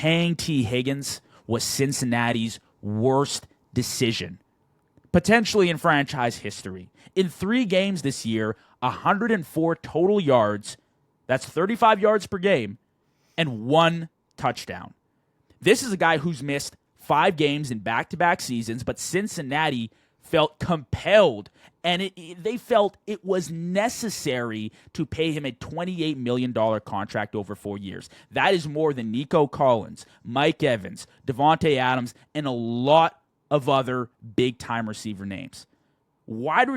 paying Tee Higgins was Cincinnati's worst decision, potentially in franchise history. In 3 games this year, 104 total yards, that's 35 yards per game, and 1 touchdown. This is a guy who's missed 5 games in back-to-back seasons, but Cincinnati felt compelled, and they felt it was necessary to pay him a $28 million contract over 4 years. That is more than Nico Collins, Mike Evans, Devontae Adams, and a lot of other big-time receiver names. Wide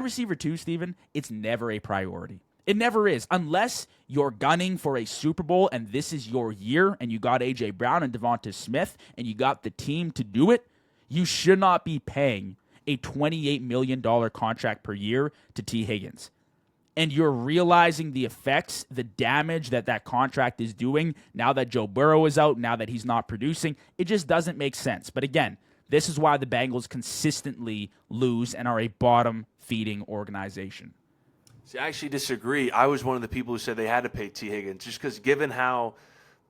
receiver 2, Steven, it's never a priority. It never is. Unless you're gunning for a Super Bowl and this is your year and you got A.J. Brown and Devonta Smith and you got the team to do it, you should not be paying a $28 million contract per year to Tee Higgins. And you're realizing the effects, the damage that contract is doing now that Joe Burrow is out, now that he's not producing. It just doesn't make sense. But again, this is why the Bengals consistently lose and are a bottom-feeding organization. See, I actually disagree. I was one of the people who said they had to pay Tee Higgins just because given how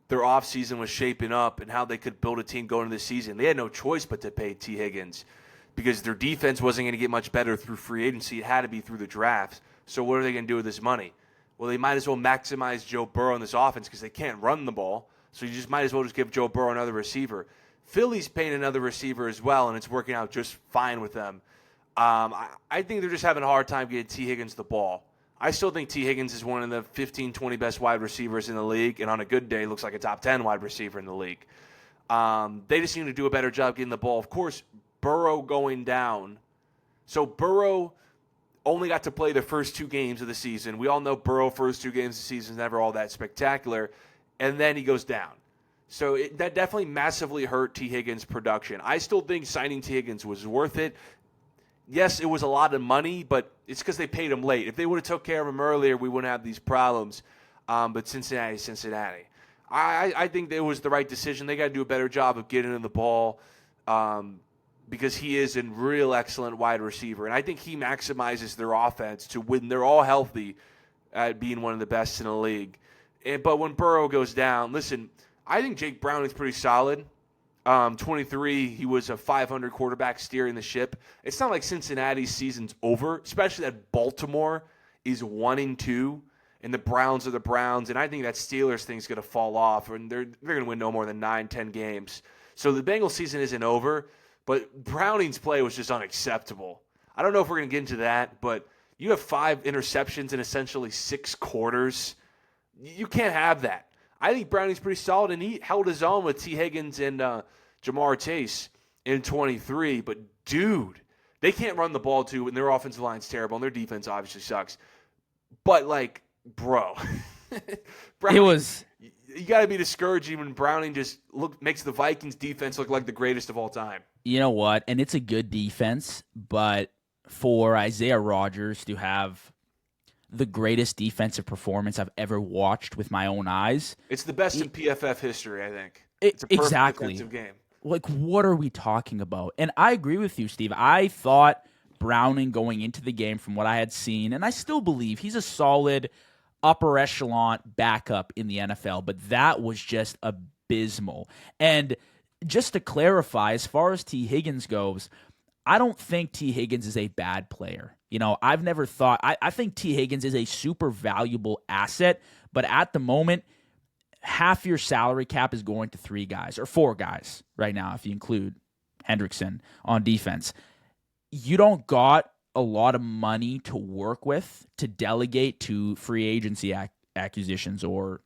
their offseason was shaping up and how they could build a team going into the season, they had no choice but to pay Tee Higgins because their defense wasn't going to get much better through free agency. It had to be through the drafts. So what are they going to do with this money? Well, they might as well maximize Joe Burrow in this offense because they can't run the ball. So you just might as well just give Joe Burrow another receiver. Philly's paying another receiver as well, and it's working out just fine with them. I think they're just having a hard time getting Tee Higgins the ball. I still think Tee Higgins is one of the 15, 20 best wide receivers in the league, and on a good day, looks like a top 10 wide receiver in the league. They just need to do a better job getting the ball. Of course, Burrow going down. So Burrow only got to play the first 2 games of the season. We all know Burrow first 2 games of the season is never all that spectacular, and then he goes down. So that definitely massively hurt Tee Higgins' production. I still think signing Tee Higgins was worth it. Yes, it was a lot of money, but it's because they paid him late. If they would have took care of him earlier, we wouldn't have these problems. But Cincinnati's Cincinnati. I think it was the right decision. They got to do a better job of getting him the ball because he is a real excellent wide receiver. And I think he maximizes their offense to when they're all healthy at being one of the best in the league. But when Burrow goes down, listen, I think Jake Browning is pretty solid. 23, he was a 500 quarterback steering the ship. It's not like Cincinnati's season's over, especially that Baltimore is 1-2, and the Browns are the Browns, and I think that Steelers thing's going to fall off, and they're going to win no more than 9-10 games. So the Bengals season isn't over, but Browning's play was just unacceptable. I don't know if we're going to get into that, but you have 5 interceptions in essentially 6 quarters. You can't have that. I think Browning's pretty solid, and he held his own with Tee Higgins and Jamar Chase in 23. But, dude, they can't run the ball, too, and their offensive line's terrible, and their defense obviously sucks. But, like, bro. Browning, It was... You got to be discouraged when Browning just makes the Vikings defense look like the greatest of all time. You know what? And it's a good defense, but for Isaiah Rodgers to have the greatest defensive performance I've ever watched with my own eyes. It's the best in PFF history, I think. It's a perfect defensive game. Like, what are we talking about? And I agree with you, Steve. I thought Browning going into the game from what I had seen, and I still believe he's a solid upper echelon backup in the NFL, but that was just abysmal. And just to clarify, as far as Tee Higgins goes, I don't think Tee Higgins is a bad player. You know, I've never thought, I think Tee Higgins is a super valuable asset, but at the moment, half your salary cap is going to 3 guys, or 4 guys right now, if you include Hendrickson on defense. You don't got a lot of money to work with to delegate to free agency acquisitions or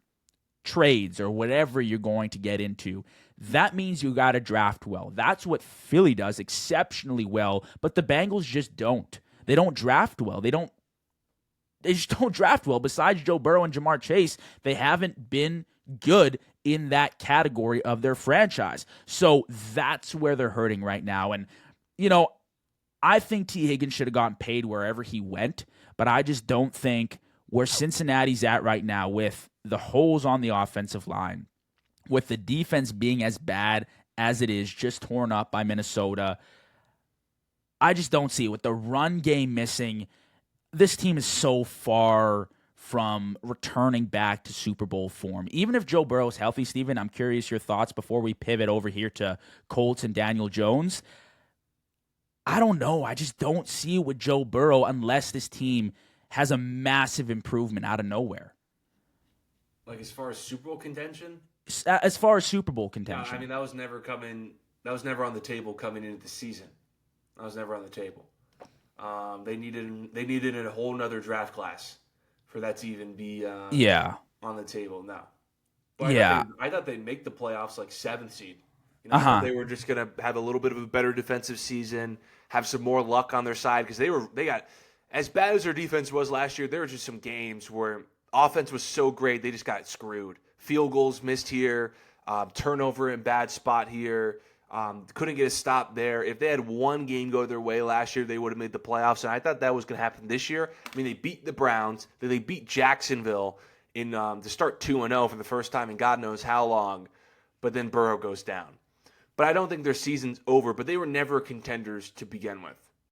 trades or whatever you're going to get into. That means you got to draft well. That's what Philly does exceptionally well, but the Bengals just don't. They don't draft well. They just don't draft well. Besides Joe Burrow and Jamar Chase, they haven't been good in that category of their franchise. So that's where they're hurting right now. And, you know, I think Tee Higgins should have gotten paid wherever he went, but I just don't think where Cincinnati's at right now with the holes on the offensive line, with the defense being as bad as it is, just torn up by Minnesota, I just don't see it. With the run game missing, this team is so far from returning back to Super Bowl form. Even if Joe Burrow's healthy, Steven, I'm curious your thoughts before we pivot over here to Colts and Daniel Jones. I don't know. I just don't see it with Joe Burrow unless this team has a massive improvement out of nowhere. Like as far as Super Bowl contention? As far as Super Bowl Yeah, contention. I mean that was never on the table coming into the season. That was never on the table. They needed a whole nother draft class for that to even be Yeah. on the table. No. But Yeah. I thought they'd make the playoffs like 7th seed. I thought they were just gonna have a little bit of a better defensive season, have some more luck on their side because they got as bad as their defense was last year. There were just some games where offense was so great they just got screwed. Field goals missed here, turnover in bad spot here. Couldn't get a stop there. If they had one game go their way last year, they would have made the playoffs. And I thought that was going to happen this year. I mean, they beat the Browns. Then they beat Jacksonville to start 2-0 for the first time in God knows how long. But then Burrow goes down. But I don't think their season's over. But they were never contenders to begin with.